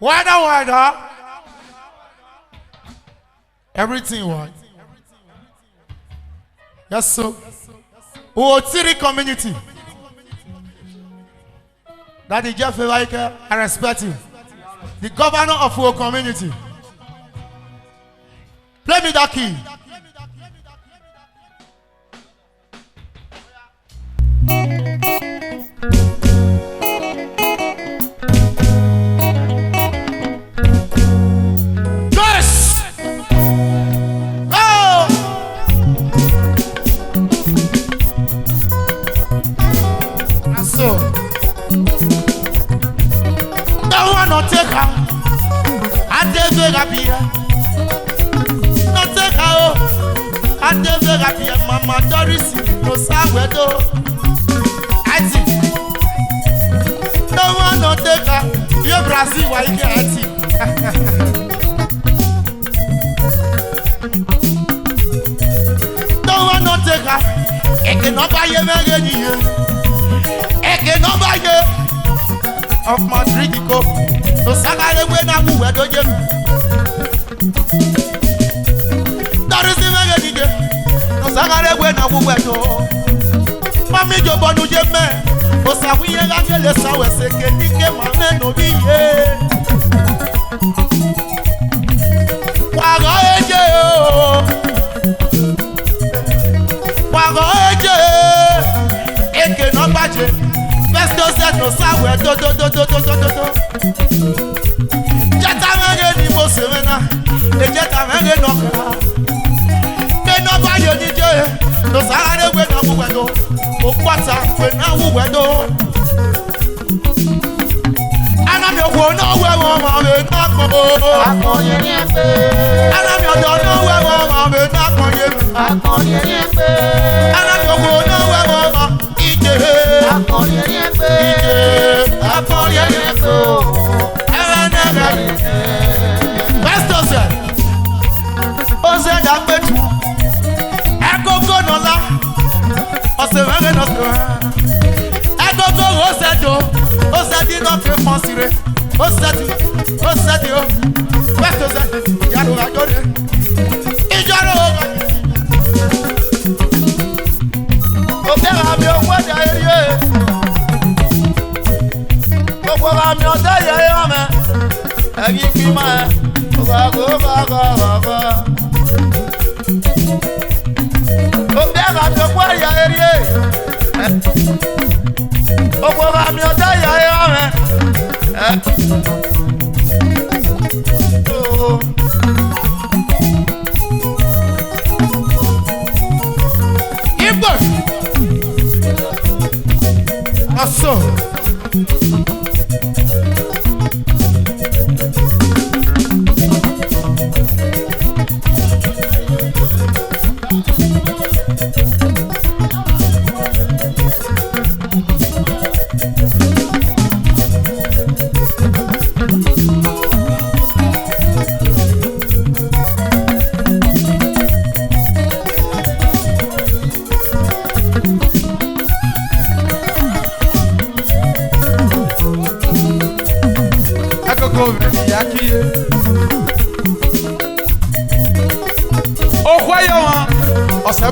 Wider. Everything white. Yes, so. Otiri community. That is Jeff like I respect you. The governor of our community. Play me that key. Yes! Oh! That's so. Don't want to take her. I did very happy. And the very Mama Doris no Sawedo. I see. No one no take her. You Brazil, why you can't see? No one no take her. It cannot buy you again. It cannot buy you. Of Madrid, no Sagare when I move to you. Sagare wena wuwedo Mami jobonu jeme Osawiye gangele sawe seke nike mame no biye Wago eje Wago eje Eke no baje Besto set no sawe do Jeta menge ni mo semena Jeta menge no kara Nobody did you. No Sahara when I will go. Oh, what's up when I will go? And I'm your one, no, where I'm not going. And I'm your don't know where I'm not going. And I'm your one, no, where I'm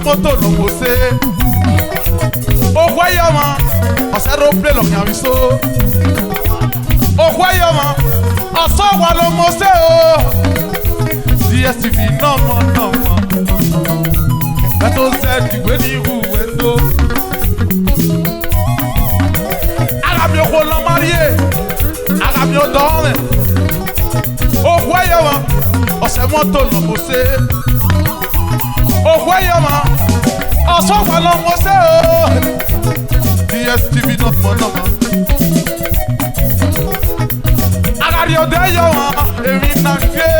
moto no mose okwayama oserople lo nyawiso okwayama osogwa lo mose o DSTV no mo beto se digwe ni hu wendo arabio ko lo marié arabio dorme okwayama osemoto no mose okwayama osogwa lo mose o DSTV not mo Agario de yo emi na fie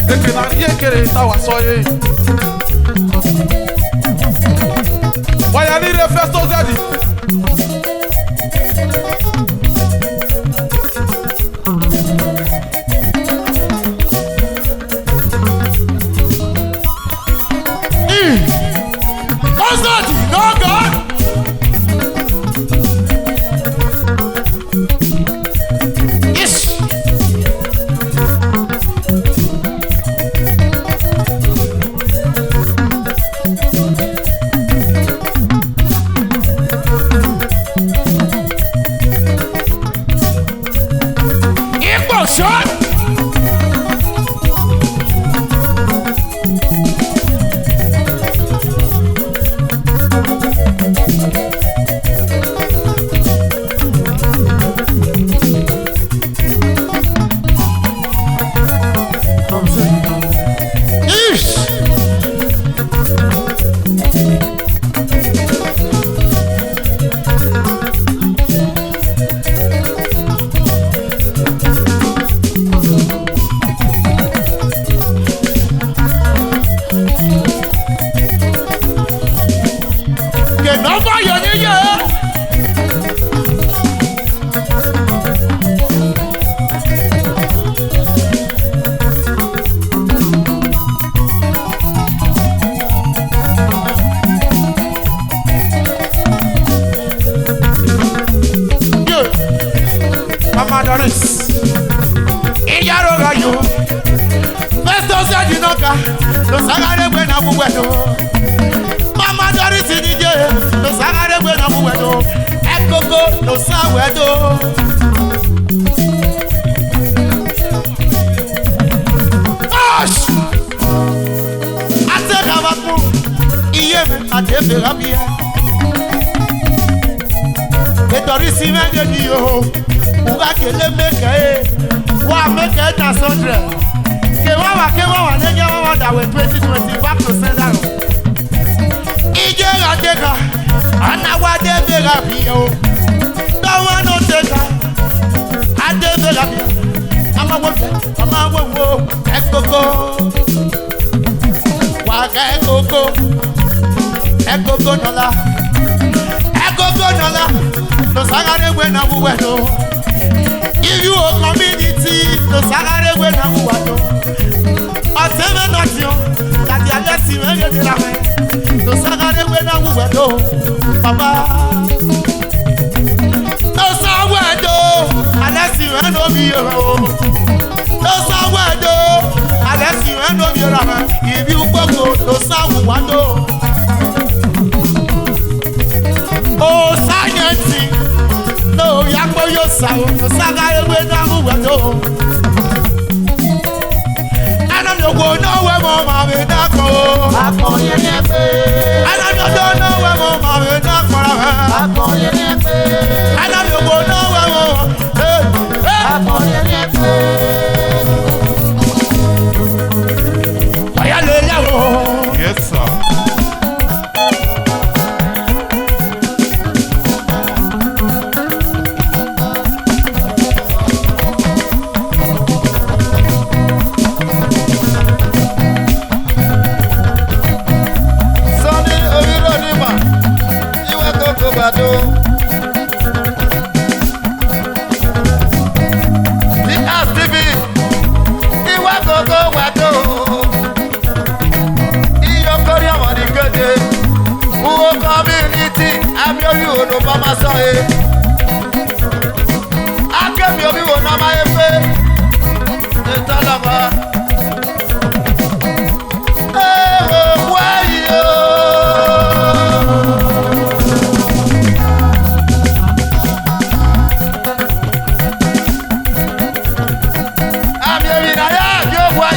e ke na rie kere ta wa soye Waya ni re festo zedi Ozadi no God lo sagare gbe na buwedo. Mama Doris DJ, lo sagare gbe na buwedo. Ekoko lo sawedo. Ash! Ate kabaku, iye me ate ferabia. Doris menge di yo, uga kele meke, wa meke na sondre. Ke wa nege wa da we 2020 back to sender. Ije ga teka, ana wa de ferabia o. Don't want no teka, ade ferabia. Ama wo, ekoko. Wa ga ekoko. Ekoko nola. Ekoko nola. No sagare we na buwedo. If you a community, no sagare we na buwedo. Oteme notio, that ya lesi we get la me. No sagare we na buwedo. Papa. No sagwedo, alesi we no bi yo. No sagwedo, alesi we no bi yo. If you go no sagwedo. Oh, science. No, yakbo yo sao, no saga ewe na muwedo. Ana mi ogo no we mo ma me na ko. Akon ye ni pe. Ana mi ogo no we mo ma me na ko ra. Akon ye ni pe. Ana mi ogo no we mo. Akon ye ni pe. Oya le ya o. Yes sir. Why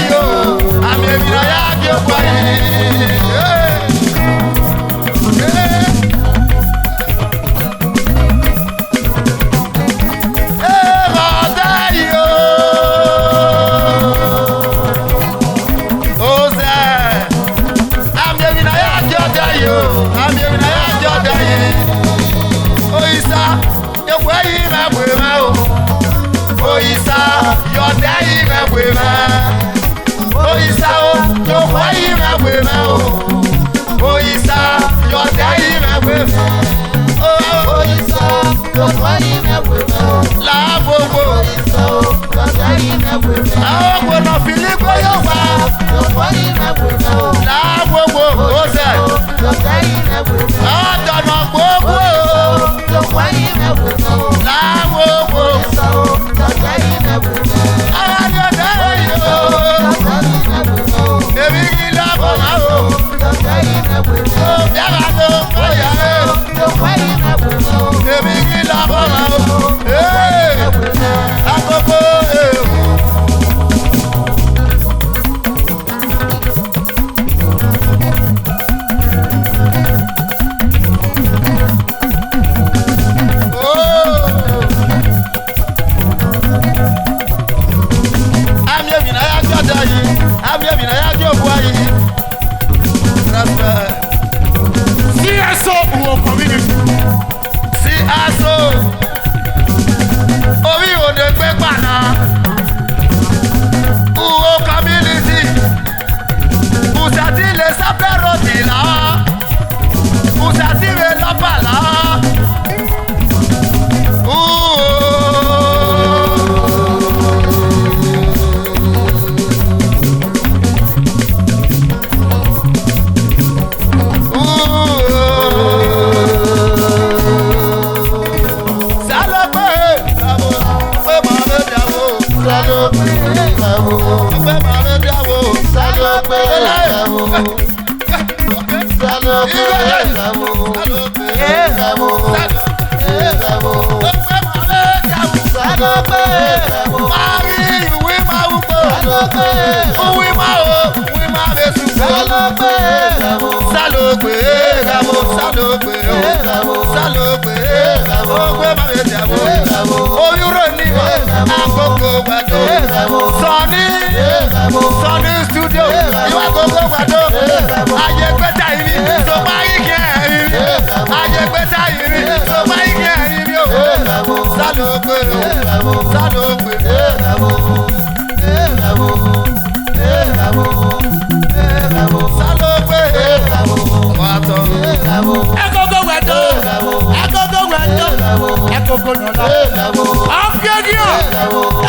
you Sunny studio, you are go wado. Aye gbeta iri, so bayi ke iri. Aye gbeta iri, so bayi ke iri o. Salogbe, salogbe. Salogbe, wato. Ekogo wado, ekogo wado, ekogo nola. Afgegia,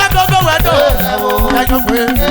ekogo wado, ekogo.